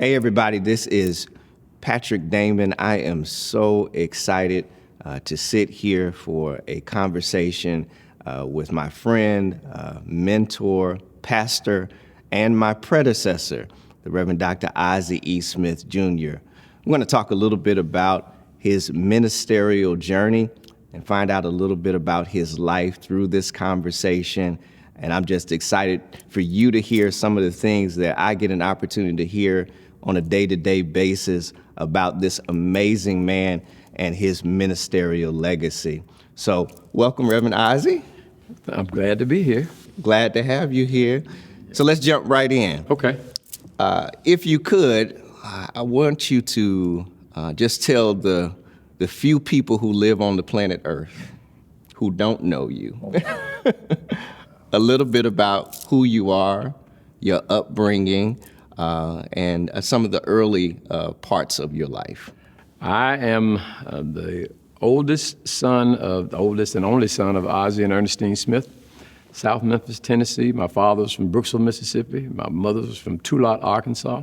Hey, everybody, this is Patrick Daymond. I am so excited to sit here for a conversation with my friend, mentor, pastor, and my predecessor, the Reverend Dr. Ozzie E. Smith, Jr. I'm going to talk a little bit about his ministerial journey and find out a little bit about his life through this conversation. And I'm just excited for you to hear some of the things that I get an opportunity to hear on a day-to-day basis about this amazing man and his ministerial legacy. So welcome, Reverend Ozzie. I'm glad to be here. Glad to have you here. So let's jump right in. Okay. If you could, I want you to just tell the few people who live on the planet Earth who don't know you a little bit about who you are, your upbringing, and some of the early parts of your life. I am the oldest and only son of Ozzie and Ernestine Smith, South Memphis, Tennessee. My father was from Brooksville, Mississippi. My mother was from Tulot, Arkansas.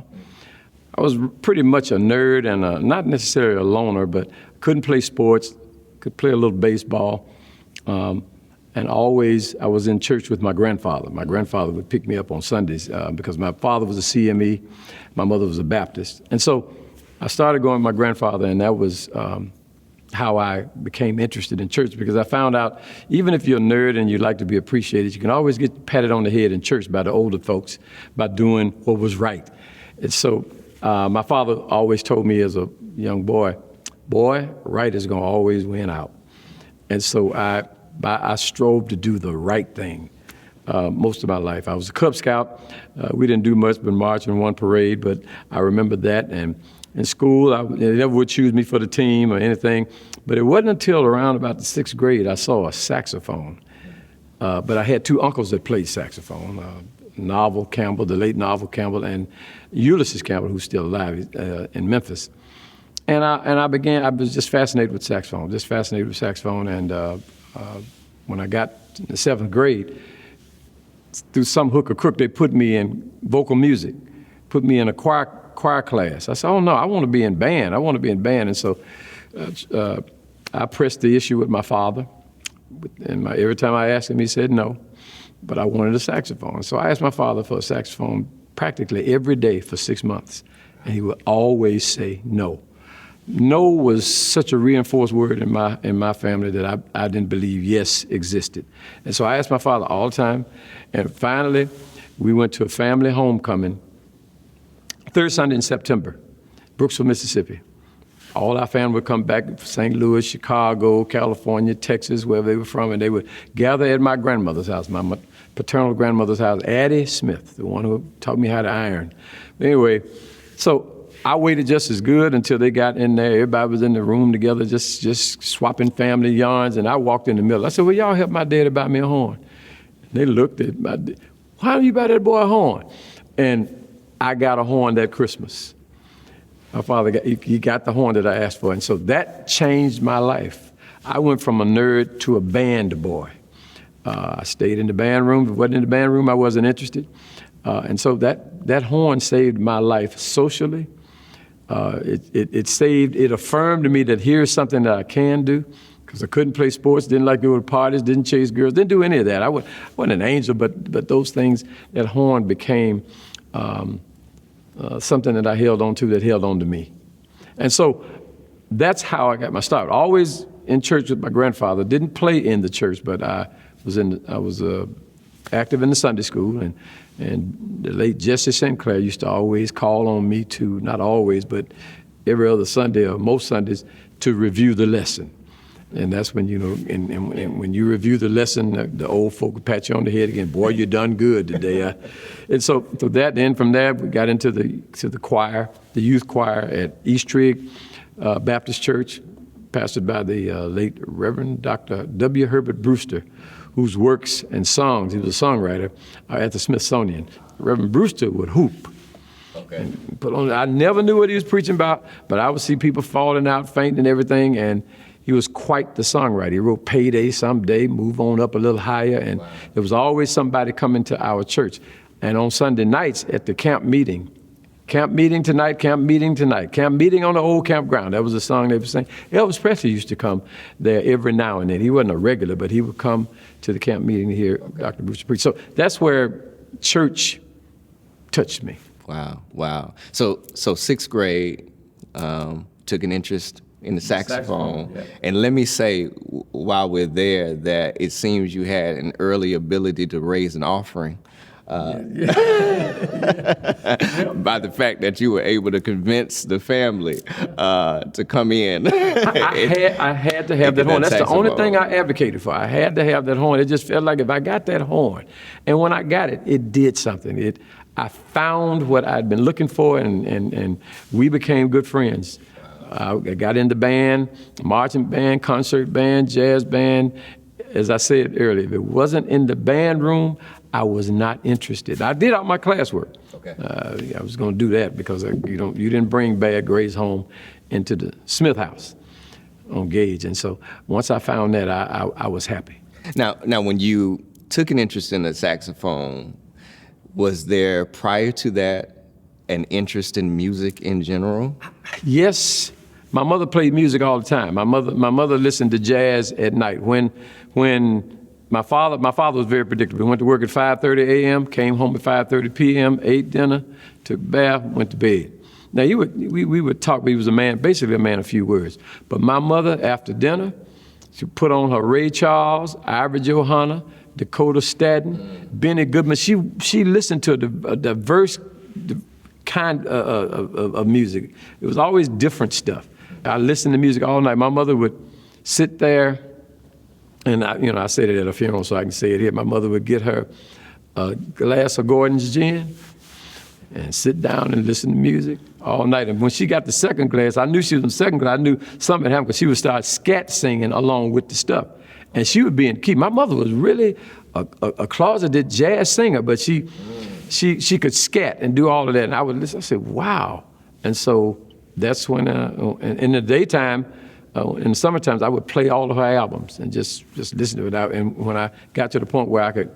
I was pretty much a nerd and not necessarily a loner, but couldn't play sports, could play a little baseball. And always, I was in church with my grandfather. My grandfather would pick me up on Sundays because my father was a CME, my mother was a Baptist. And so I started going with my grandfather, and that was how I became interested in church, because I found out even if you're a nerd and you like to be appreciated, you can always get patted on the head in church by the older folks by doing what was right. And so my father always told me as a young boy, right is going to always win out. And so I strove to do the right thing most of my life. I was a Cub Scout. We didn't do much but march in one parade, but I remember that. And in school, they never would choose me for the team or anything. But it wasn't until around about the 6th grade I saw a saxophone. But I had two uncles that played saxophone, Novel Campbell, the late Novel Campbell, and Ulysses Campbell, who's still alive in Memphis. And I was just fascinated with saxophone, and when I got in the 7th grade, through some hook or crook, they put me in vocal music, put me in a choir class. I said, oh no, I want to be in band. And so I pressed the issue with my father. And every time I asked him, he said no, but I wanted a saxophone. So I asked my father for a saxophone practically every day for 6 months, and he would always say no. No was such a reinforced word in my family that I didn't believe yes existed. And so I asked my father all the time, and finally we went to a family homecoming, third Sunday in September, Brooksville, Mississippi. All our family would come back from St. Louis, Chicago, California, Texas, wherever they were from, and they would gather at my grandmother's house, my paternal grandmother's house, Addie Smith, the one who taught me how to iron. Anyway, so I waited just as good until they got in there. Everybody was in the room together, just swapping family yarns, and I walked in the middle. I said, well, y'all help my daddy buy me a horn. And they looked at my dad. Why don't you buy that boy a horn? And I got a horn that Christmas. My father, he got the horn that I asked for, and so that changed my life. I went from a nerd to a band boy. I stayed in the band room. If it wasn't in the band room, I wasn't interested. And so that horn saved my life socially. It affirmed to me that here's something that I can do, because I couldn't play sports, didn't like to go to parties, didn't chase girls, didn't do any of that. I wasn't an angel, but those things, that horn became something that I held on to that held on to me. And so that's how I got my start. Always in church with my grandfather, didn't play in the church, but I was active in the Sunday school, and the late Jesse Sinclair used to always call on me to, not always, but every other Sunday or most Sundays, to review the lesson. And that's when, and when you review the lesson, the old folk would pat you on the head again, boy, you done good today. And so then from there, we got into the choir, the youth choir at East Trigg Baptist Church, pastored by the late Reverend Dr. W. Herbert Brewster, whose works and songs, he was a songwriter, are at the Smithsonian. Reverend Brewster would hoop. Okay. I never knew what he was preaching about, but I would see people falling out, fainting and everything, and he was quite the songwriter. He wrote Payday, Someday, Move On Up a Little Higher, and wow. There was always somebody coming to our church. And on Sunday nights at the camp meeting, Camp meeting tonight, camp meeting tonight, camp meeting on the old campground. That was the song they were saying. Elvis Presley used to come there every now and then. He wasn't a regular, but he would come to the camp meeting to hear Dr. Brewster preach. So that's where church touched me. Wow. So sixth grade, took an interest in the saxophone. Yeah. And let me say, while we're there, that it seems you had an early ability to raise an offering. By the fact that you were able to convince the family to come in. I had to have that horn. That's the only thing I advocated for. I had to have that horn. It just felt like if I got that horn, and when I got it, it did something. I found what I'd been looking for, and we became good friends. I got in the band, marching band, concert band, jazz band. As I said earlier, if it wasn't in the band room, I was not interested. I did all my classwork. Okay. I was going to do that because you didn't bring bad grades home into the Smith house on Gage. And so once I found that, I was happy. Now, when you took an interest in the saxophone, was there prior to that an interest in music in general? Yes. My mother played music all the time. My mother listened to jazz at night. When my father was very predictable. He went to work at 5:30 a.m., came home at 5:30 p.m., ate dinner, took a bath, went to bed. Now we would talk, but he was basically a man of few words. But my mother, after dinner, she put on her Ray Charles, Ivor Johanna, Dakota Staten, Benny Goodman. She listened to a diverse kind of music. It was always different stuff. I listened to music all night. My mother would sit there, and I said it at a funeral, so I can say it here. My mother would get her a glass of Gordon's gin and sit down and listen to music all night. And when she got the second glass, I knew she was in the second glass. I knew something had happened because she would start scat singing along with the stuff. And she would be in key. My mother was really a closeted jazz singer, but she could scat and do all of that. And I would listen. I said, wow. And so that's when, in the daytime, in the summertime, I would play all of her albums and just listen to it out. And when I got to the point where I could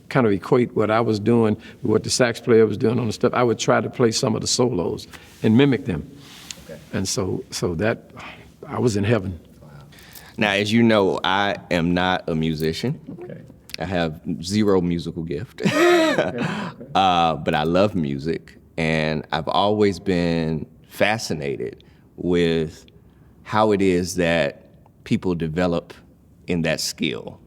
kind of equate what I was doing with what the sax player was doing on the stuff, I would try to play some of the solos and mimic them. Okay. And so that, I was in heaven. Wow. Now, as you know, I am not a musician. Okay. I have zero musical gift. But I love music, and I've always been fascinated with how it is that people develop in that skill.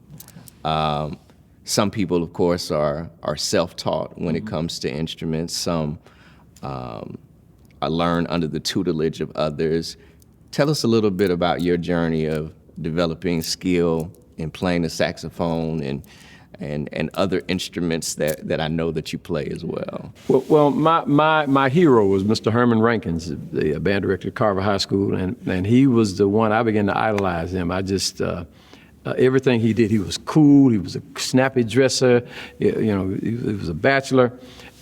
Some people, of course, are self-taught when it comes to instruments. Some learn under the tutelage of others. Tell us a little bit about your journey of developing skill in playing the saxophone and other instruments that I know that you play as well. Well, my hero was Mr. Herman Rankins, the band director at Carver High School, and he was the one I began to idolize him. I just everything he did, he was cool. He was a snappy dresser. He was a bachelor,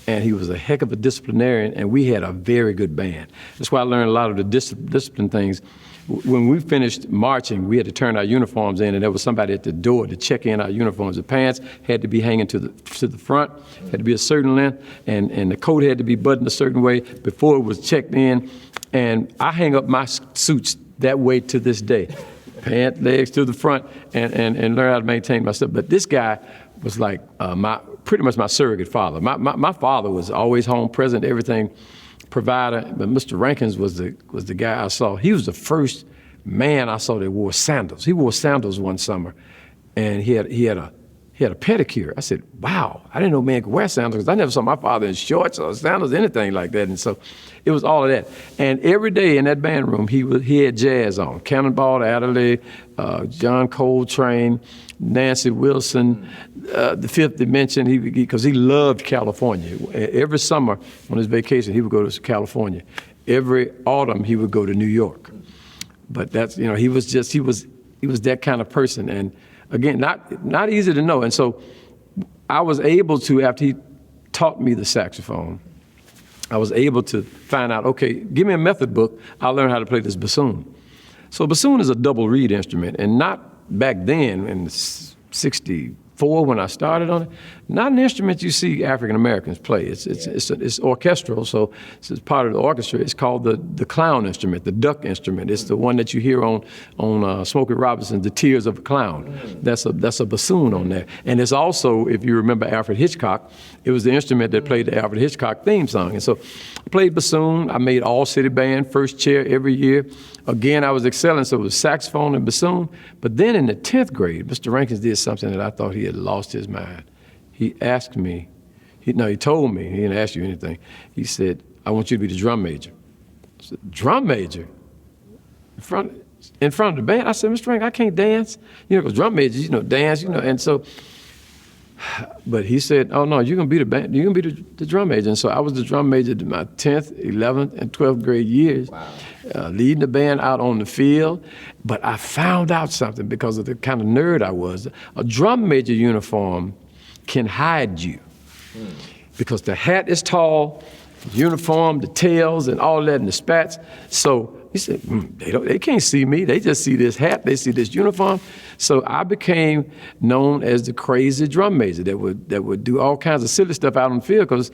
and he was a heck of a disciplinarian. And we had a very good band. That's why I learned a lot of the discipline things. When we finished marching, we had to turn our uniforms in, and there was somebody at the door to check in our uniforms. The pants had to be hanging to the front, had to be a certain length, and the coat had to be buttoned a certain way before it was checked in. And I hang up my suits that way to this day. Pant legs to the front, and learn how to maintain my stuff. But this guy was like pretty much my surrogate father. My father was always home, present, everything. Provider, but Mr. Rankins was the guy I saw. He was the first man I saw that wore sandals. He wore sandals one summer, and he had a pedicure. I said, "Wow, I didn't know man could wear sandals because I never saw my father in shorts or sandals, anything like that." And so, it was all of that. And every day in that band room, he had jazz on: Cannonball Adderley, John Coltrane, Nancy Wilson, the Fifth Dimension, because he loved California. Every summer on his vacation, he would go to California. Every autumn, he would go to New York. But that's, he was that kind of person. And again, not easy to know. And so I was able to, after he taught me the saxophone, I was able to find out, okay, give me a method book, I'll learn how to play this bassoon. So bassoon is a double reed instrument, and not back then in 60, 4 when I started on it. Not an instrument you see African Americans play. It's orchestral, so it's part of the orchestra. It's called the clown instrument, the duck instrument. It's the one that you hear on Smokey Robinson's "The Tears of a Clown." That's a bassoon on there, and it's also, if you remember Alfred Hitchcock, it was the instrument that played the Alfred Hitchcock theme song. And so I played bassoon. I made all city band, first chair every year. Again, I was excelling, so it was saxophone and bassoon. But then in the 10th grade, Mr. Rankins did something that I thought he had lost his mind. He asked me, he told me, he didn't ask you anything. He said, "I want you to be the drum major." I said, "Drum major? In front of the band?" I said, "Mr. Rankins, I can't dance." Because drum majors, dance, and so, but he said, "Oh no, you're gonna be the band. You're gonna be the drum major." And so I was the drum major in my 10th, 11th, and 12th grade years, leading the band out on the field. But I found out something because of the kind of nerd I was. A drum major uniform can hide you because the hat is tall, the uniform, the tails, and all that, and the spats. So he said, they can't see me. They just see this hat. They see this uniform. So I became known as the crazy drum major that would do all kinds of silly stuff out on the field because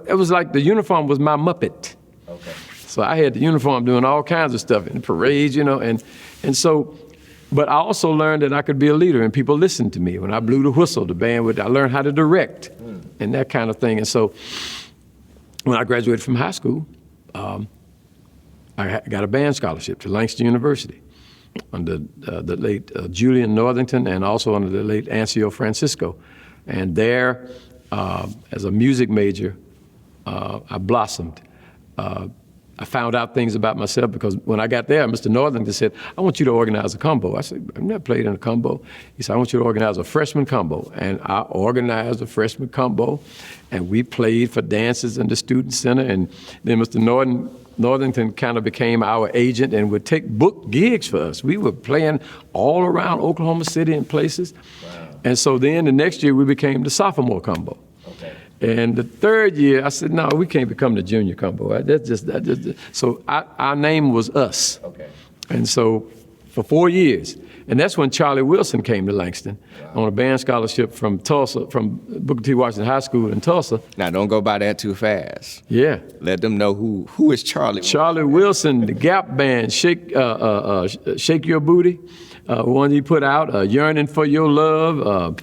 it was like the uniform was my Muppet. Okay. So I had the uniform doing all kinds of stuff in parades, and so. But I also learned that I could be a leader, and people listened to me. When I blew the whistle, the band I learned how to direct and that kind of thing. And so when I graduated from high school, I got a band scholarship to Langston University under the late Julian Northington and also under the late Ancio Francisco. And there, as a music major, I blossomed. I found out things about myself because when I got there, Mr. Northington said, "I want you to organize a combo." I said, "I've never played in a combo." He said, "I want you to organize a freshman combo." And I organized a freshman combo, and we played for dances in the student center. And then Mr. Northington kind of became our agent and would book gigs for us. We were playing all around Oklahoma City and places. Wow. And so then the next year we became the sophomore combo. Okay. And the third year, I said, "No, we can't become the junior combo." So our name was us. Okay. And so for 4 years, and that's when Charlie Wilson came to Langston on a band scholarship from Tulsa, from Booker T. Washington High School in Tulsa. Now, don't go by that too fast. Yeah. Let them know who is Charlie Wilson. Charlie Wilson, the Gap Band, Shake Your Booty, one he put out, Yearning for Your Love,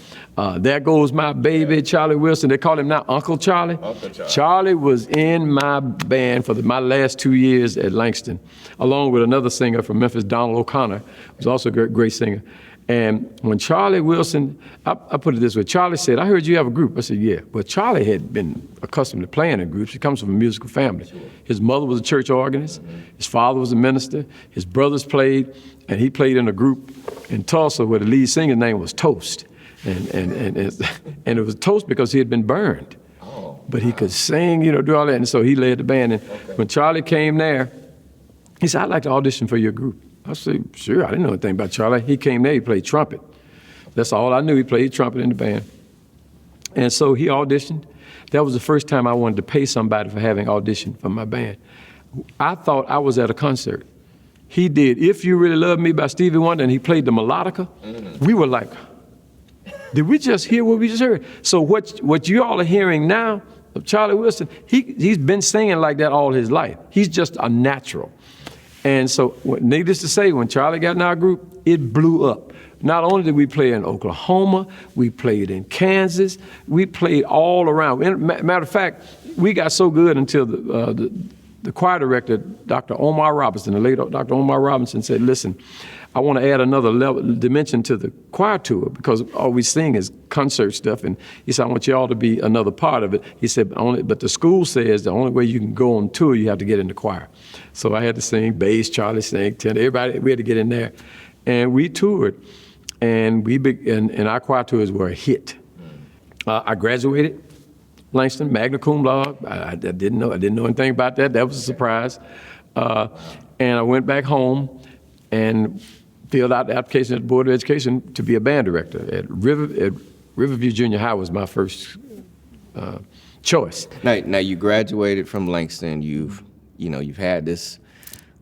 There Goes My Baby, Charlie Wilson. They call him now Uncle Charlie. Uncle Charlie. Charlie was in my band for my last 2 years at Langston, along with another singer from Memphis, Donald O'Connor, who's also a great singer. And when Charlie Wilson, I put it this way, Charlie said, "I heard you have a group." I said, "Yeah." But Charlie had been accustomed to playing in groups. He comes from a musical family. Sure. His mother was a church organist. His father was a minister. His brothers played, and he played in a group in Tulsa where the lead singer's name was Toast. And it was Toast because he had been burned. But he could sing, do all that. And so he led the band. And when Charlie came there, he said, "I'd like to audition for your group." I said, "Sure." I didn't know anything about Charlie. He came there, he played trumpet. That's all I knew. He played trumpet in the band. And so he auditioned. That was the first time I wanted to pay somebody for having auditioned for my band. I thought I was at a concert. He did "If You Really Love Me" by Stevie Wonder, and he played the melodica. We were like, did we just hear what we just heard? So what you all are hearing now of Charlie Wilson, he's been singing like that all his life. He's just a natural. And so, needless to say, when Charlie got in our group, it blew up. Not only did we play in Oklahoma, we played in Kansas, we played all around. Matter of fact, we got so good until the choir director, Dr. Omar Robinson, the late Dr. Omar Robinson said, "Listen, I want to add another dimension to the choir tour because all we sing is concert stuff." And he said, "I want you all to be another part of it." He said, "But the school says the only way you can go on tour, you have to get in the choir." So I had to sing bass, Charlie sang tenor, everybody, we had to get in there. And we toured, and our choir tours were a hit. I graduated Langston, magna cum laude. I didn't know anything about that. That was a surprise. And I went back home and filled out the application at the Board of Education to be a band director at Riverview Junior High was my first choice. Now you graduated from Langston. You've had this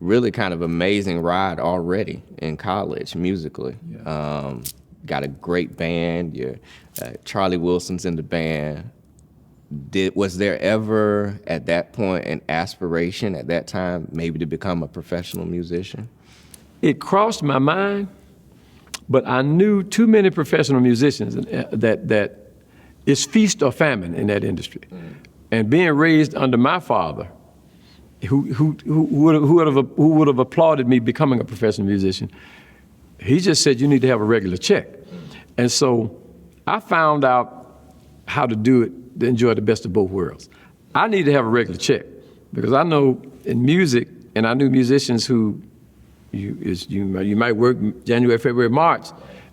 really kind of amazing ride already in college musically. Yeah. got a great band. Charlie Wilson's in the band. Was there ever at that point an aspiration at that time maybe to become a professional musician? It crossed my mind, but I knew too many professional musicians that it's feast or famine in that industry. And being raised under my father, who would have applauded me becoming a professional musician, he just said, you need to have a regular check. And so I found out how to do it to enjoy the best of both worlds. I need to have a regular check because I know in music, and I knew musicians who you might work January, February, March,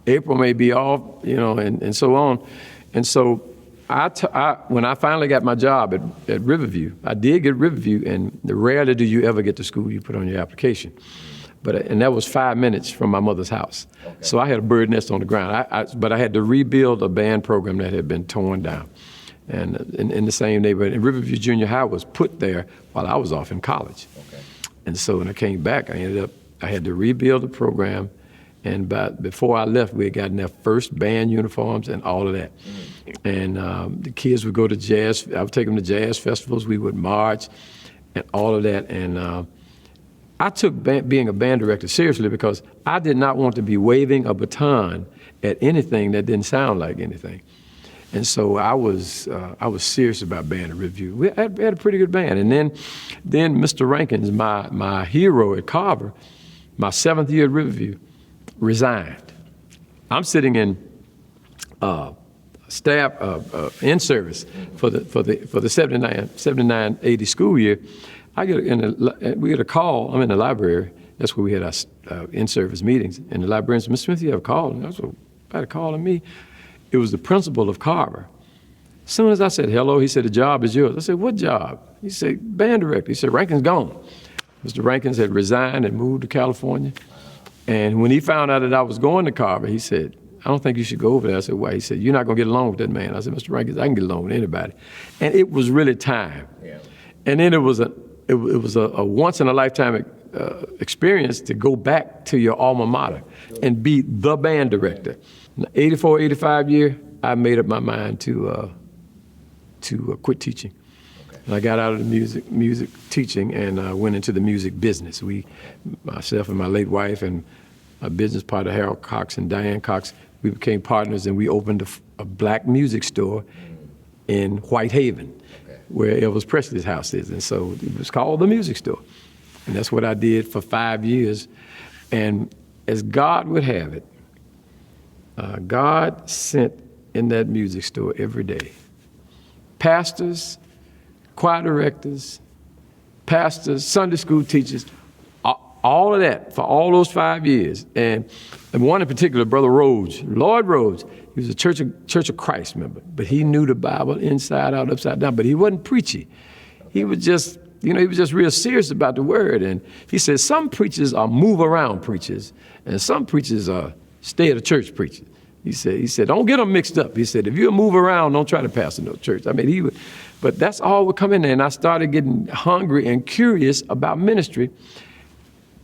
April may be off, and so on. And so when I finally got my job at Riverview, I did get Riverview, and rarely do you ever get to school you put on your application. And that was 5 minutes from my mother's house. Okay. So I had a bird nest on the ground. But I had to rebuild a band program that had been torn down. And in the same neighborhood. And Riverview Junior High was put there while I was off in college. Okay. And so when I came back, I had to rebuild the program. And before I left, we had gotten their first band uniforms and all of that. And the kids would go to jazz. I would take them to jazz festivals. We would march and all of that. And I took being a band director seriously because I did not want to be waving a baton at anything that didn't sound like anything. And so I was serious about band at Riverview. We had a pretty good band. And then Mr. Rankins, my hero at Carver, my 7th year at Riverview, resigned. I'm sitting in staff in service for the 79-80 school year. We get a call. I'm in the library. That's where we had our in-service meetings. And the librarian said, Mr. Smith, you have a call? And I was about a call to me. It was the principal of Carver. As soon as I said hello, he said, the job is yours. I said, what job? He said, band director. He said, Rankin's gone. Mr. Rankins had resigned and moved to California. And when he found out that I was going to Carver, he said, I don't think you should go over there. I said, why? He said, you're not going to get along with that man. I said, Mr. Rankins, I can get along with anybody. And it was really time. Yeah. And then it was a once-in-a-lifetime experience to go back to your alma mater and be the band director. In the 84, 85 year, I made up my mind to quit teaching. Okay. And I got out of the music teaching and went into the music business. Myself and my late wife and my business partner, Harold Cox and Diane Cox, we became partners and we opened a black music store in Whitehaven, where Elvis Presley's house is. And so it was called the Music Store. And that's what I did for 5 years. And as God would have it, God sent in that music store every day pastors, choir directors, pastors, Sunday school teachers, all of that for all those 5 years. And one in particular, Brother Rhodes, Lloyd Rhodes, he was a Church of Christ member, but he knew the Bible inside out, upside down, but he wasn't preachy. He was just, he was just real serious about the word. And he said, some preachers are move around preachers, and some preachers are stay at a church preachers. He said, don't get them mixed up. He said, if you move around, don't try to pastor no church. I mean, but that's all would come in there. And I started getting hungry and curious about ministry,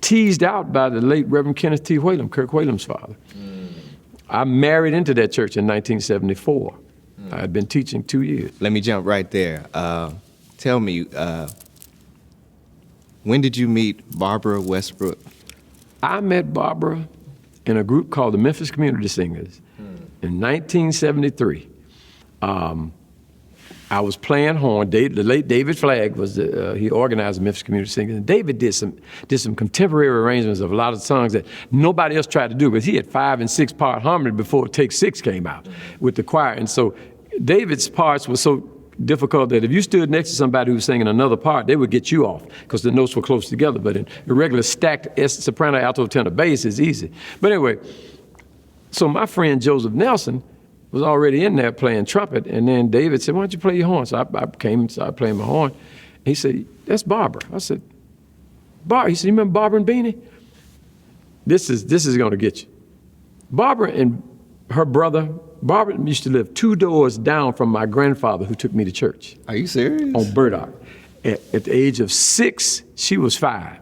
teased out by the late Reverend Kenneth T. Whalum, Kirk Whalum's father. I married into that church in 1974. I had been teaching 2 years. Let me jump right there. Tell me, when did you meet Barbara Westbrook? I met Barbara in a group called the Memphis Community Singers in 1973. I was playing horn. The late David Flagg was he organized the Memphis Community Singers. And David did some contemporary arrangements of a lot of songs that nobody else tried to do, because he had 5- and 6-part harmony before Take 6 came out with the choir. And so David's parts were so difficult that if you stood next to somebody who was singing another part, they would get you off because the notes were close together. But in a regular stacked soprano, alto, tenor, bass is easy. But anyway, so my friend Joseph Nelson was already in there playing trumpet, and then David said, why don't you play your horn? So I came and started playing my horn. He said, that's Barbara. I said, Barbara? He said, you remember Barbara and Beanie? This is going to get you. Barbara and her brother, Barbara used to live 2 doors down from my grandfather who took me to church. Are you serious? On Burdock. At the age of 6, she was 5.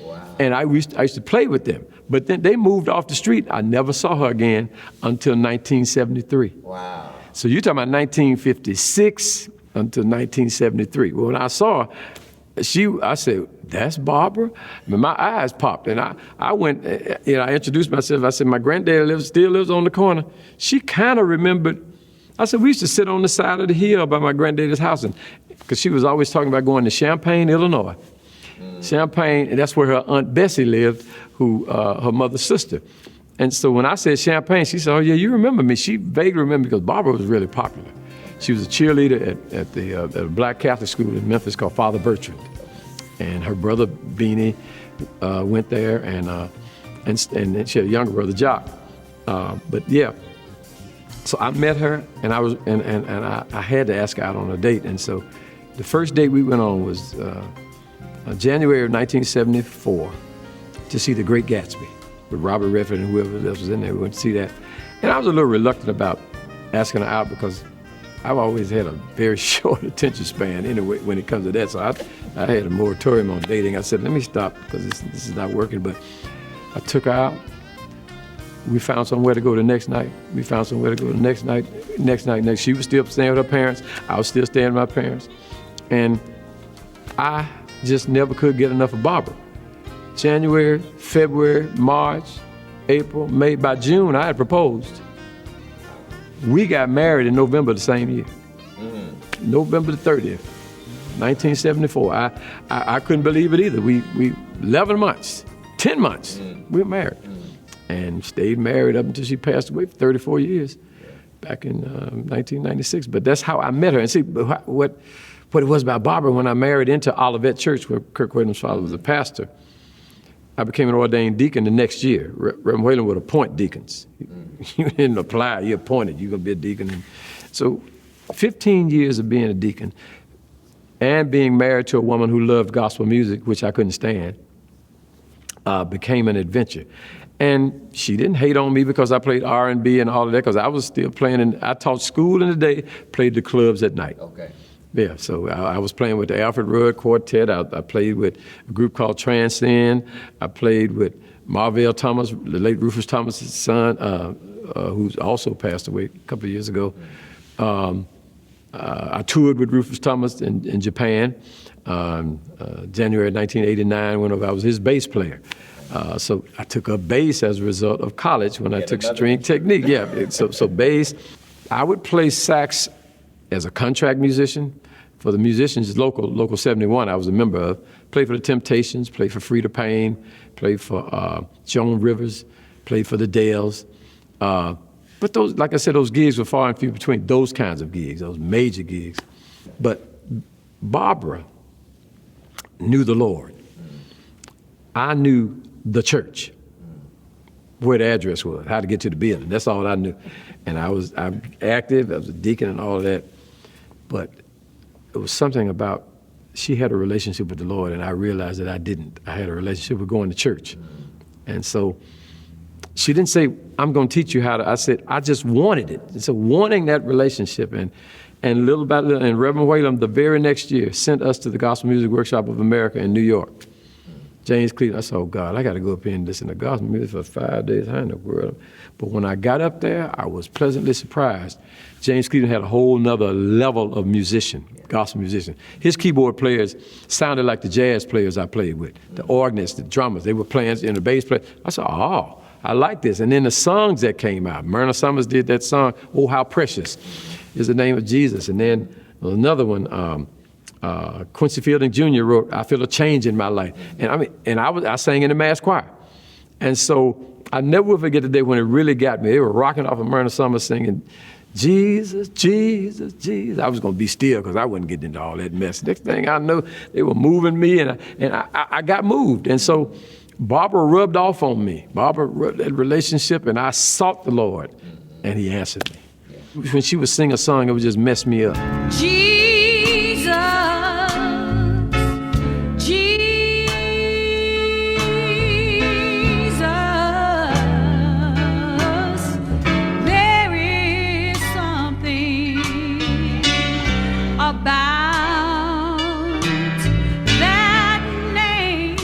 Wow. And I used to play with them. But then they moved off the street. I never saw her again until 1973. Wow. So you're talking about 1956 until 1973. Well, when I saw her, I said, that's Barbara? But my eyes popped, and I went, I introduced myself. I said, my granddad still lives on the corner. She kind of remembered. I said, we used to sit on the side of the hill by my granddad's house, because she was always talking about going to Champaign, Illinois. Champaign, and that's where her Aunt Bessie lived, who her mother's sister. And so when I said Champaign, she said, oh, yeah, you remember me. She vaguely remembered because Barbara was really popular. She was a cheerleader at a black Catholic school in Memphis called Father Bertrand. And her brother, Beanie, went there, and she had a younger brother, Jock. But yeah, so I met her, and I had to ask her out on a date. And so the first date we went on was January of 1974 to see The Great Gatsby with Robert Redford and whoever else was in there. We went to see that. And I was a little reluctant about asking her out because I've always had a very short attention span anyway when it comes to that. So I had a moratorium on dating. I said, let me stop because this is not working. But I took her out. We found somewhere to go the next night. We found somewhere to go the next night. She was still staying with her parents. I was still staying with my parents. And I just never could get enough of Barbara. January, February, March, April, May. By June, I had proposed. We got married in November the same year. November the 30th, 1974. I couldn't believe it either. We 11 months, 10 months, we were married. And stayed married up until she passed away for 34 years, back in 1996. But that's how I met her. And see, what it was about Barbara, when I married into Olivet Church, where Kirk Whalen's father was a pastor, I became an ordained deacon the next year. Reverend Whalen would appoint deacons. You didn't apply, you appointed, you're gonna be a deacon. And so 15 years of being a deacon and being married to a woman who loved gospel music, which I couldn't stand, became an adventure. And she didn't hate on me because I played R&B and all of that, because I was still playing, and I taught school in the day, played the clubs at night. Okay. Yeah, so I was playing with the Alfred Rudd Quartet. I played with a group called Transcend. I played with Marvell Thomas, the late Rufus Thomas's son, who's also passed away a couple of years ago. I toured with Rufus Thomas in Japan. January 1989, when I was his bass player. So I took up bass as a result of college when I took string technique. Yeah, so bass. I would play sax as a contract musician for the musicians, Local 71 I was a member of. Played for the Temptations, played for Freda Payne, played for Joan Rivers, played for the Dales. But those, like I said, those gigs were far and few between, those kinds of gigs, those major gigs. But Barbara knew the Lord. I knew the church, where the address was, how to get to the building. That's all I knew. And I'm active, I was a deacon and all of that. But it was something about, she had a relationship with the Lord, and I realized that I didn't. I had a relationship with going to church. And so she didn't say, I'm going to teach you how to. I said, I just wanted it. And so wanting that relationship, and little by little, and Reverend Whalen the very next year sent us to the Gospel Music Workshop of America in New York. James Cleveland, I said, oh God, I got to go up here and listen to gospel music for 5 days. How in the world? But when I got up there, I was pleasantly surprised. James Cleveland had a whole nother level of musician, gospel musician. His keyboard players sounded like the jazz players I played with, the organists, the drummers. They were playing in the bass player. I said, oh, I like this. And then the songs that came out. Myrna Summers did that song, Oh, How Precious is the Name of Jesus. And then another one, Quincy Fielding Jr. wrote, I Feel a Change in My Life. And I sang in the mass choir. And so I never will forget the day when it really got me. They were rocking off of Myrna Summers singing, Jesus, Jesus, Jesus. I was going to be still because I wasn't getting into all that mess. Next thing I know, they were moving me, and I got moved. And so Barbara rubbed off on me. Barbara rubbed that relationship, and I sought the Lord, and he answered me. When she would sing a song, it would just mess me up. Jesus, there is something about that name.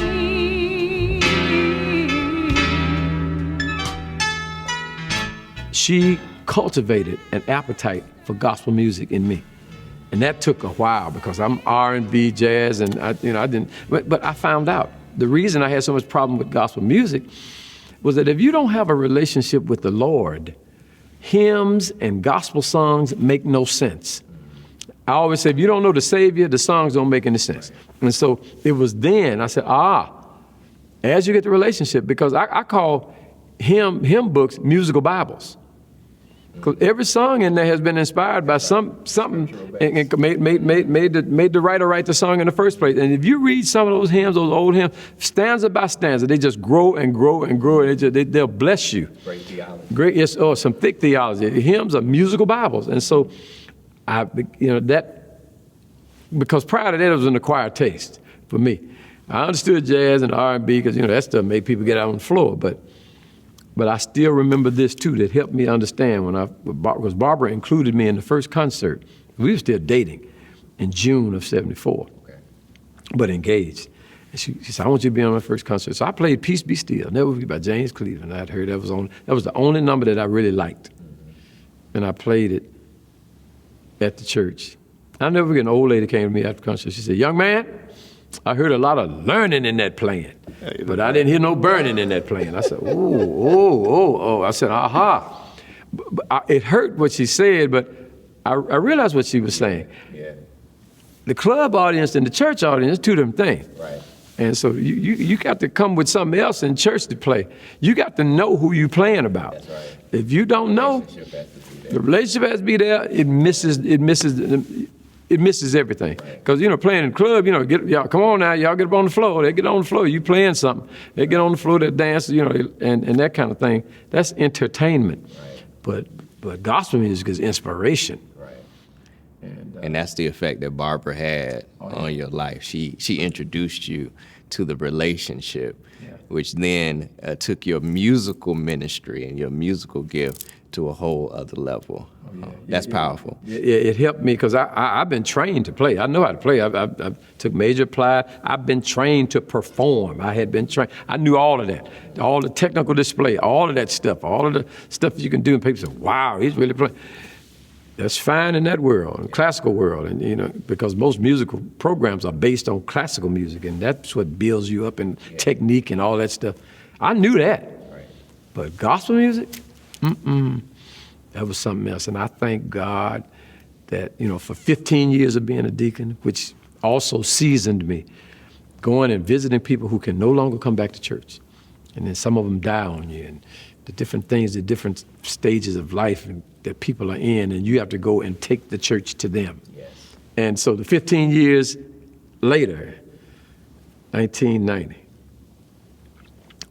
she cultivated an appetite for gospel music in me. And that took a while because I'm R&B, jazz, and I didn't, but I found out the reason I had so much problem with gospel music was that if you don't have a relationship with the Lord, hymns and gospel songs make no sense. I always say, if you don't know the Savior, the songs don't make any sense. And so it was then I said, as you get the relationship, because I call hymn books musical Bibles. Because every song in there has been inspired by something and made the writer write the song in the first place. And if you read some of those hymns, those old hymns, stanza by stanza, they just grow and grow and grow, and they'll bless you. Great theology. Yes, some thick theology. The hymns are musical Bibles. And so, because prior to that, it was an acquired taste for me. I understood jazz and R&B because, that stuff made people get out on the floor, but I still remember this, too, that helped me understand because Barbara included me in the first concert. We were still dating in June of 74, but engaged. And she said, I want you to be on my first concert. So I played Peace Be Still, Never Be by James Cleveland. I'd heard that was the only number that I really liked. And I played it at the church. I'll never forget, an old lady came to me after the concert. She said, young man, I heard a lot of learning in that playing, but I didn't hear no burning in that playing. I said, oh. I said, aha. It hurt what she said, but I realized what she was saying. Yeah. The club audience and the church audience, two different things. Right. And so you got to come with something else in church to play. You got to know who you playing about. That's right. If you don't know, the relationship has to be there. It misses everything. Because, playing in the club, y'all, come on now, y'all get up on the floor. They get on the floor. You playing something. They get on the floor, they dance, and that kind of thing. That's entertainment. Right. But gospel music is inspiration. Right. And that's the effect that Barbara had on your life. She introduced you to the relationship, which then took your musical ministry and your musical gift to a whole other level. That's powerful. It helped me because I've been trained to play. I know how to play. I took major applied. I've been trained to perform. I had been trained. I knew all of that, all the technical display, all of that stuff, all of the stuff you can do. And people say, wow, he's really playing. That's fine in that world, in the classical world, and because most musical programs are based on classical music, and that's what builds you up in technique and all that stuff. I knew that, but gospel music, that was something else. And I thank God that for 15 years of being a deacon, which also seasoned me, going and visiting people who can no longer come back to church, and then some of them die on you, and the different things, the different stages of life that people are in, and you have to go and take the church to them. Yes. And so the 15 years later, 1990,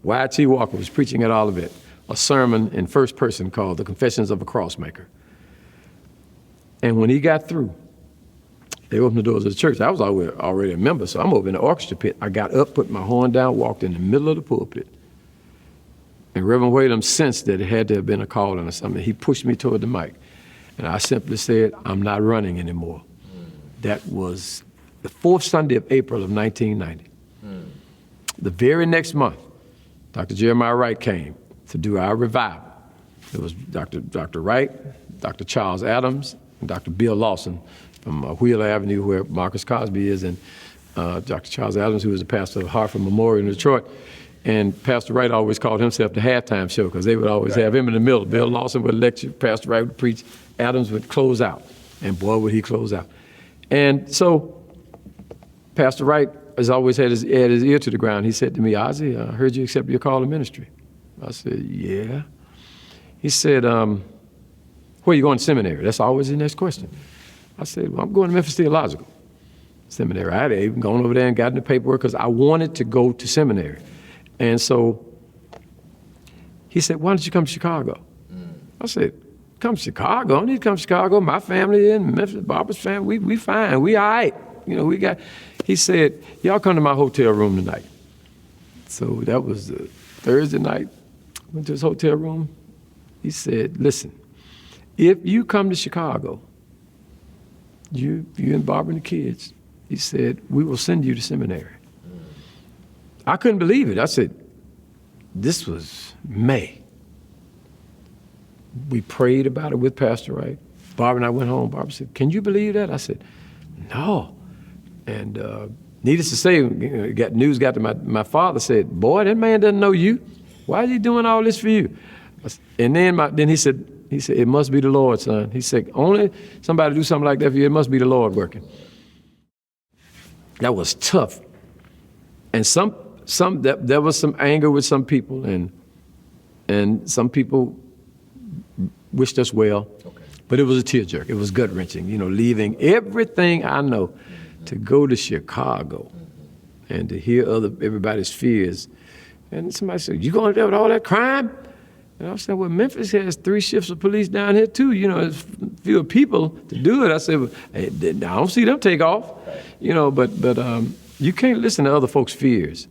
Y.T. Walker was preaching at Olivet, a sermon in first person called The Confessions of a Crossmaker. And when he got through, they opened the doors of the church. I was already a member, so I'm over in the orchestra pit. I got up, put my horn down, walked in the middle of the pulpit. And Reverend Whalum sensed that it had to have been a calling or something. He pushed me toward the mic. And I simply said, I'm not running anymore. That was the fourth Sunday of April of 1990. The very next month, Dr. Jeremiah Wright came to do our revival. It was Dr. Wright, Dr. Charles Adams, and Dr. Bill Lawson from Wheeler Avenue, where Marcus Cosby is, and Dr. Charles Adams, who was the pastor of Hartford Memorial in Detroit. And Pastor Wright always called himself the halftime show because they would always have him in the middle. Bill Lawson would lecture, Pastor Wright would preach, Adams would close out. And boy, would he close out. And so Pastor Wright has always had his ear to the ground. He said to me, Ozzie, I heard you accept your call to ministry. I said, yeah. He said, where are you going to seminary? That's always the next question. I said, well, I'm going to Memphis Theological Seminary. I had even gone over there and gotten the paperwork because I wanted to go to seminary. And so he said, why don't you come to Chicago? I said, come to Chicago? I don't need to come to Chicago. My family in Memphis, Barbara's family, we fine. We all right. He said, y'all come to my hotel room tonight. So that was Thursday night. Went to his hotel room. He said, listen, if you come to Chicago, you and Barbara and the kids, he said, we will send you to seminary. I couldn't believe it. I said, this was May. we prayed about it with Pastor Wright. Barbara and I went home. Barbara said, "Can you believe that?" I said, "No." And needless to say, news got to my father. Said, "Boy, that man doesn't know you. Why is he doing all this for you?" And then he said, "It must be the Lord, son." He said, "Only somebody do something like that for you, it must be the Lord working." That was tough. And there was some anger with some people, and some people wished us well. Okay. But it was a tearjerker. It was gut-wrenching, leaving everything I know to go to Chicago and to hear everybody's fears. And somebody said, "You going there with all that crime?" And I said, "Well, Memphis has 3 shifts of police down here too. There's fewer people to do it." I said, "Well, hey, I don't see them take off, but you can't listen to other folks' fears."